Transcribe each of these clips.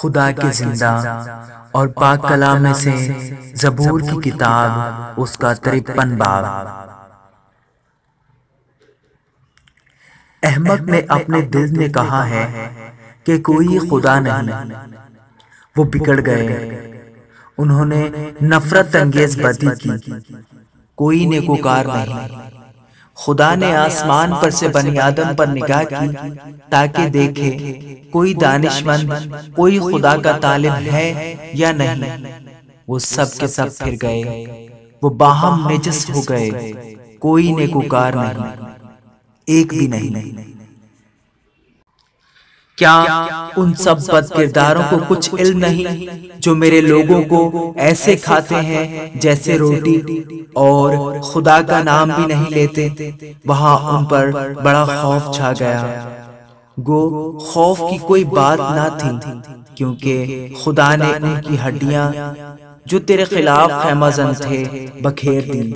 خدا کے زندہ اور پاک کلام میں سے زبور کی کتاب اس کا 53 باب۔ احمق نے اپنے دل میں کہا ہے کہ کوئی خدا نہیں، وہ بگڑ گئے، انہوں نے نفرت انگیز بدی کی، کوئی نیکوکار نہیں۔ خدا نے آسمان پر سے بنی آدم پر نگاہ کی تاکہ دیکھے کوئی دانش مند، کوئی خدا کا طالب ہے یا نہیں۔ وہ سب کے سب پھر گئے، وہ باہم نجس ہو گئے، کوئی نیکوکار نہیں، ایک بھی نہیں۔ کیا ان سب بد کرداروں کو کچھ علم نہیں جو میرے لوگوں کو ایسے کھاتے ہیں جیسے روٹی، اور خدا کا نام بھی نہیں لیتے؟ وہاں ان پر بڑا خوف چھا گیا، گو خوف کی کوئی بات نہ تھی، کیونکہ خدا نے ان کی ہڈیاں جو تیرے خلاف خیمہ زن تھے بکھیر دی۔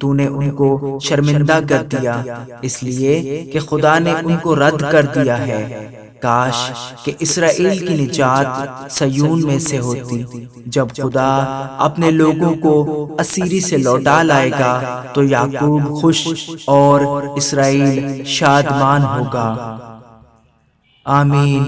تو نے ان کو شرمندہ کر دیا، اس لیے کہ خدا نے ان کو رد کر دیا ہے۔ کاش کہ اسرائیل کی نجات سیون میں سے ہوتی۔ جب خدا اپنے لوگوں کو اسیری سے لوٹا لائے گا تو یعقوب خوش اور اسرائیل شادمان ہوگا۔ آمین۔